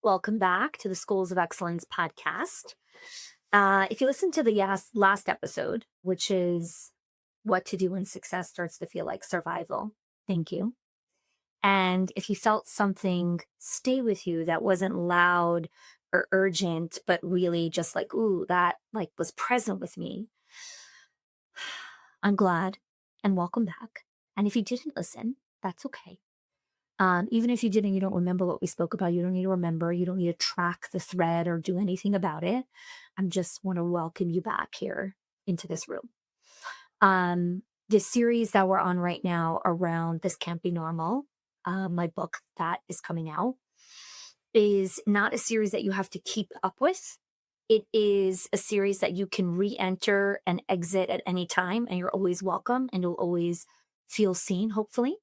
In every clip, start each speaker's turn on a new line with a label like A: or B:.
A: welcome back to the Schools of Excellence podcast. If you listen to the last episode, which is what to do when success starts to feel like survival, thank you. And if you felt something stay with you that wasn't loud or urgent, but really just like, ooh, that like was present with me, I'm glad and welcome back. And if you didn't listen, that's okay. Even if you didn't, you don't remember what we spoke about. You don't need to remember. You don't need to track the thread or do anything about it. I just want to welcome you back here into this room. The series that we're on right now around This Can't Be Normal, my book that is coming out, is not a series that you have to keep up with. It is a series that you can re-enter and exit at any time, and you're always welcome, and you'll always feel seen, hopefully.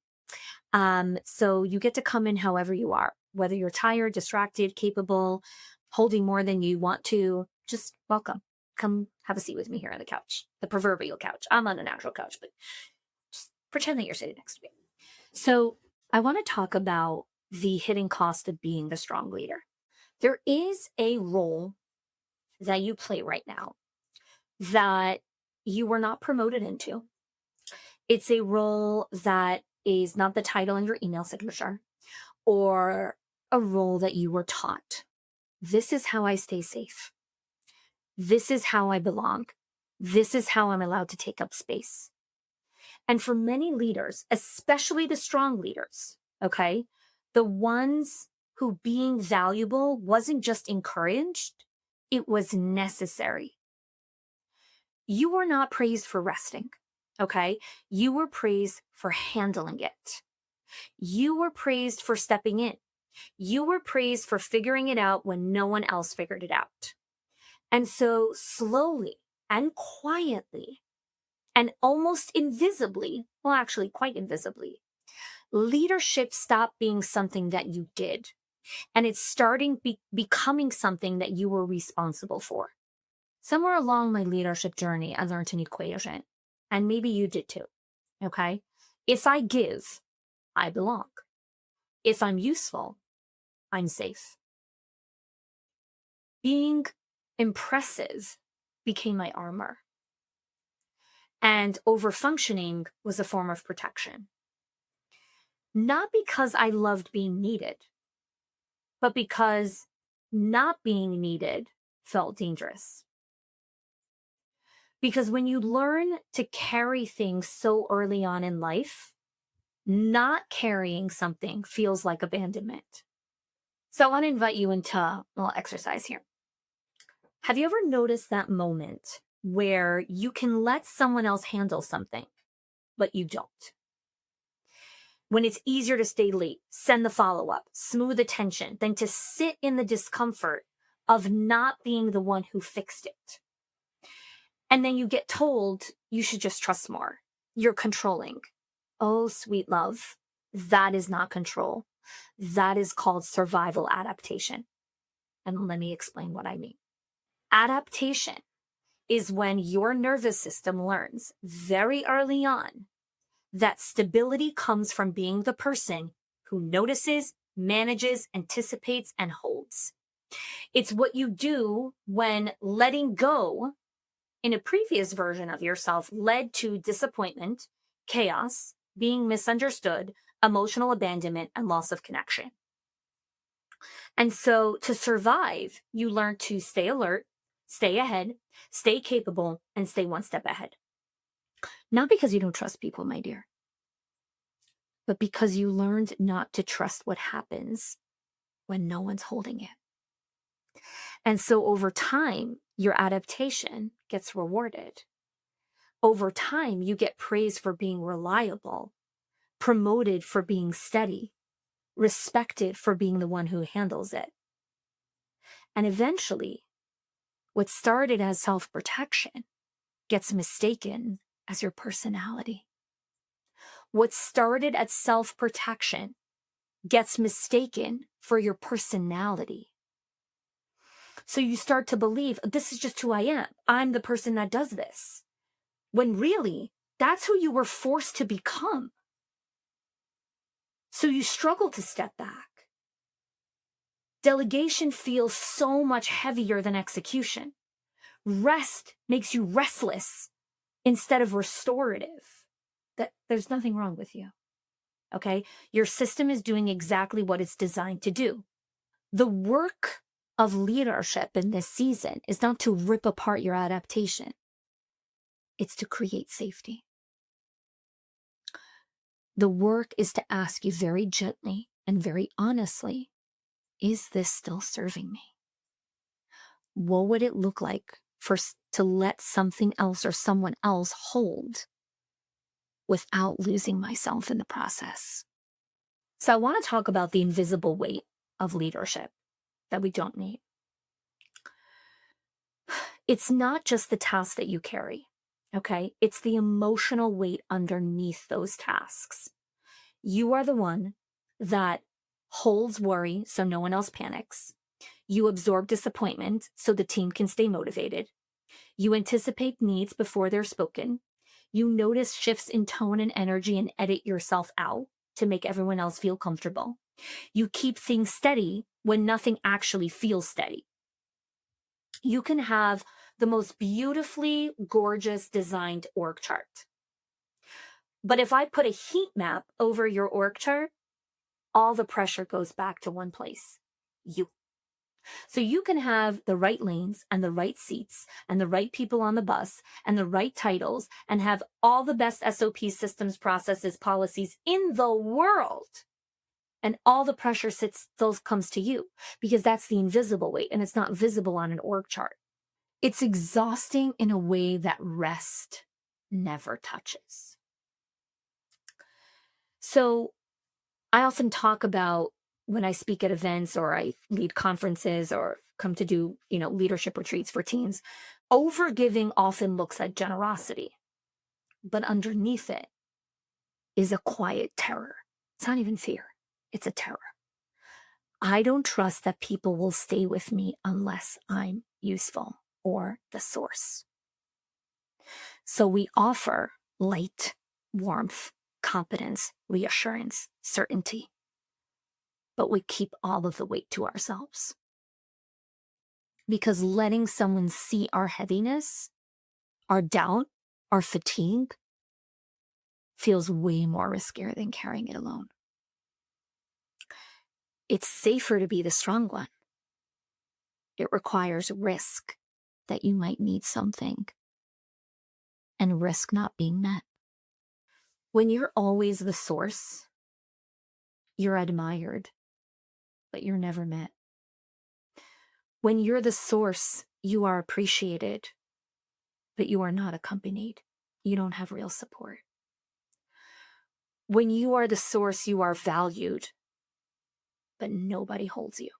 A: So you get to come in however you are, whether you're tired, distracted, capable, holding more than you want to, just welcome. Come have a seat with me here on the couch, the proverbial couch. I'm on a natural couch, but just pretend that you're sitting next to me. So I want to talk about the hidden cost of being the strong leader. There is a role that you play right now that you were not promoted into. It's a role that is not the title in your email signature or a role that you were taught. This is how I stay safe. This is how I belong. This is how I'm allowed to take up space. And for many leaders, especially the strong leaders, okay, the ones who being valuable wasn't just encouraged, it was necessary. You were not praised for resting. Okay. You were praised for handling it. You were praised for stepping in. You were praised for figuring it out when no one else figured it out. And so slowly and quietly and almost invisibly, well, actually quite invisibly, leadership stopped being something that you did. And it's starting becoming something that you were responsible for. Somewhere along my leadership journey, I learned an equation. And maybe you did too, okay? If I give, I belong. If I'm useful, I'm safe. Being impressive became my armor. And overfunctioning was a form of protection. Not because I loved being needed, but because not being needed felt dangerous. Because when you learn to carry things so early on in life, not carrying something feels like abandonment. So I want to invite you into a little exercise here. Have you ever noticed that moment where you can let someone else handle something, but you don't? When it's easier to stay late, send the follow-up, smooth the tension, than to sit in the discomfort of not being the one who fixed it. And then you get told you should just trust more. You're controlling. Oh, sweet love, that is not control. That is called survival adaptation. And let me explain what I mean. Adaptation is when your nervous system learns very early on that stability comes from being the person who notices, manages, anticipates, and holds. It's what you do when letting go in a previous version of yourself led to disappointment, chaos, being misunderstood, emotional abandonment, and loss of connection. And so to survive, you learn to stay alert, stay ahead, stay capable, and stay one step ahead. Not because you don't trust people, my dear, but because you learned not to trust what happens when no one's holding it. And so over time, your adaptation gets rewarded. Over time, you get praised for being reliable, promoted for being steady, respected for being the one who handles it. And eventually, what started as self-protection gets mistaken as your personality. What started as self-protection gets mistaken for your personality. So you start to believe, this is just who I am. I'm the person that does this. When really, that's who you were forced to become. So you struggle to step back. Delegation feels so much heavier than execution. Rest makes you restless instead of restorative. That there's nothing wrong with you. Okay? Your system is doing exactly what it's designed to do. The work of leadership in this season is not to rip apart your adaptation. It's to create safety. The work is to ask you very gently and very honestly, is this still serving me? What would it look like to let something else or someone else hold without losing myself in the process? So I want to talk about the invisible weight of leadership that we don't need. It's not just the tasks that you carry, okay? It's the emotional weight underneath those tasks. You are the one that holds worry so no one else panics. You absorb disappointment so the team can stay motivated. You anticipate needs before they're spoken. You notice shifts in tone and energy and edit yourself out to make everyone else feel comfortable. You keep things steady when nothing actually feels steady. You can have the most beautifully gorgeous designed org chart. But if I put a heat map over your org chart, all the pressure goes back to one place, you. So you can have the right lanes and the right seats and the right people on the bus and the right titles and have all the best SOP systems, processes, policies in the world. And all the pressure still comes to you because that's the invisible weight and it's not visible on an org chart. It's exhausting in a way that rest never touches. So I often talk about when I speak at events or I lead conferences or come to do, leadership retreats for teams, overgiving often looks like generosity, but underneath it is a quiet terror. It's not even fear. It's a terror. I don't trust that people will stay with me unless I'm useful or the source. So we offer light, warmth, competence, reassurance, certainty, but we keep all of the weight to ourselves. Because letting someone see our heaviness, our doubt, our fatigue feels way more riskier than carrying it alone. It's safer to be the strong one. It requires risk that you might need something and risk not being met. When you're always the source, you're admired, but you're never met. When you're the source, you are appreciated, but you are not accompanied. You don't have real support. When you are the source, you are valued, but nobody holds you.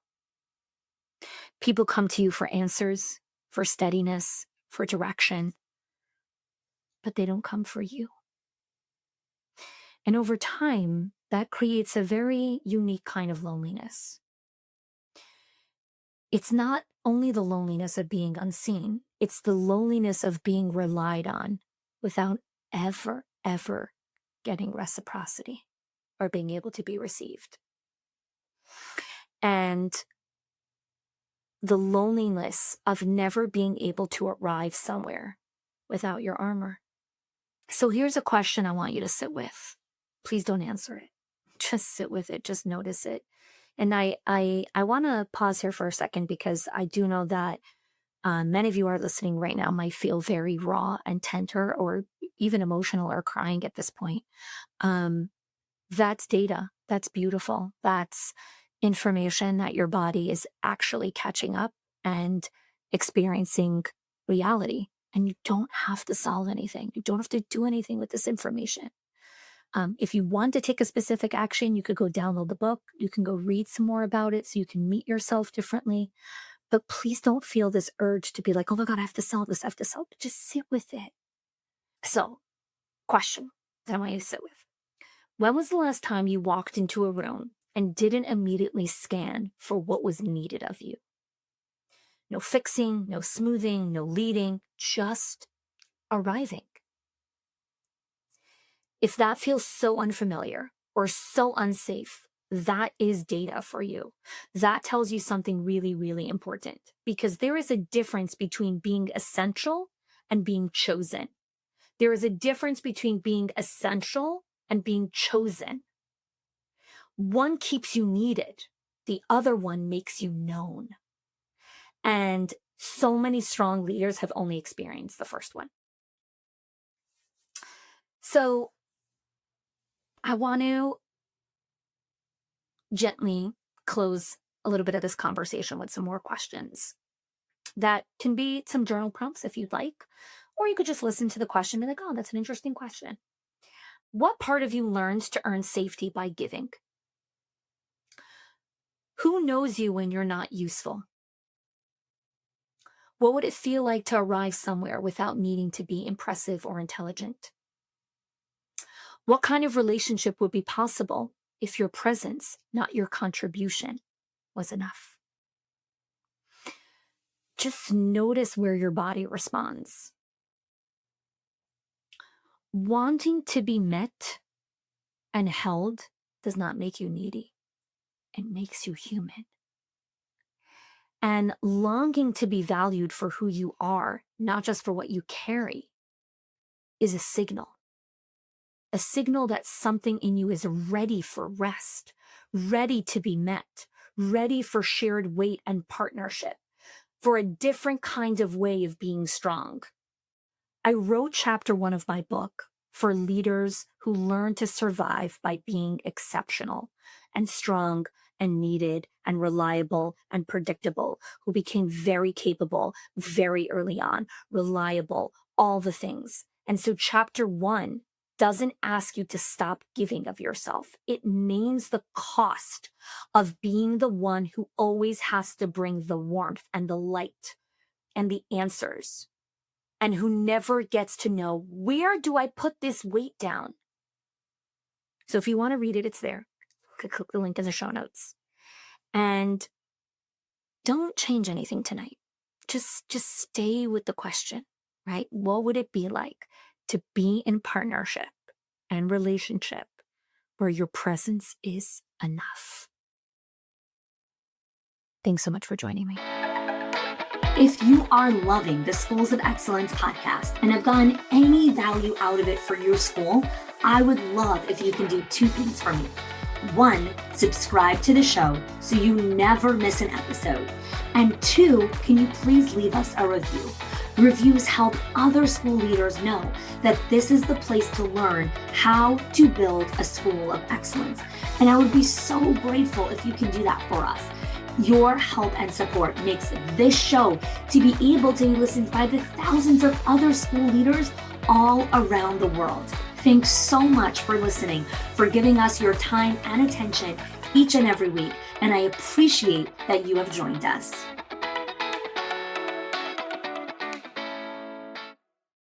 A: People come to you for answers, for steadiness, for direction, but they don't come for you. And over time, that creates a very unique kind of loneliness. It's not only the loneliness of being unseen, it's the loneliness of being relied on without ever getting reciprocity or being able to be received. And the loneliness of never being able to arrive somewhere without your armor. So here's a question I want you to sit with. Please don't answer it. Just sit with it. Just notice it. And I want to pause here for a second because I do know that many of you are listening right now might feel very raw and tender or even emotional or crying at this point. That's data. That's beautiful. That's information that your body is actually catching up and experiencing reality. And you don't have to solve anything. You don't have to do anything with this information. If you want to take a specific action, you could go download the book. You can go read some more about it so you can meet yourself differently. But please don't feel this urge to be like, oh my God, I have to solve this. I have to solve it. Just sit with it. So, question that I want you to sit with. When was the last time you walked into a room and didn't immediately scan for what was needed of you? No fixing, no smoothing, no leading, just arriving. If that feels so unfamiliar or so unsafe, that is data for you. That tells you something really, really important, because there is a difference between being essential and being chosen. There is a difference between being essential and being chosen. One keeps you needed, the other one makes you known. And so many strong leaders have only experienced the first one. So I want to gently close a little bit of this conversation with some more questions that can be some journal prompts if you'd like, or you could just listen to the question and be like, oh, that's an interesting question. What part of you learns to earn safety by giving? Who knows you when you're not useful? What would it feel like to arrive somewhere without needing to be impressive or intelligent? What kind of relationship would be possible if your presence, not your contribution, was enough? Just notice where your body responds. Wanting to be met and held does not make you needy. It makes you human. And longing to be valued for who you are, not just for what you carry, is a signal that something in you is ready for rest, ready to be met, ready for shared weight and partnership, for a different kind of way of being strong. I wrote chapter 1 of my book for leaders who learn to survive by being exceptional and strong and needed and reliable and predictable, who became very capable very early on, reliable, all the things. And so chapter 1 doesn't ask you to stop giving of yourself. It names the cost of being the one who always has to bring the warmth and the light and the answers, and who never gets to know, where do I put this weight down? So if you want to read it, it's there. You could click the link in the show notes. And don't change anything tonight. Just stay with the question, right? What would it be like to be in partnership and relationship where your presence is enough? Thanks so much for joining me. If you are loving the Schools of Excellence podcast and have gotten any value out of it for your school, I would love if you can do 2 things for me. 1, subscribe to the show so you never miss an episode. And 2, can you please leave us a review? Reviews help other school leaders know that this is the place to learn how to build a school of excellence. And I would be so grateful if you can do that for us. Your help and support makes this show to be able to be listened by the thousands of other school leaders all around the world. Thanks so much for listening, for giving us your time and attention each and every week, and I appreciate that you have joined us.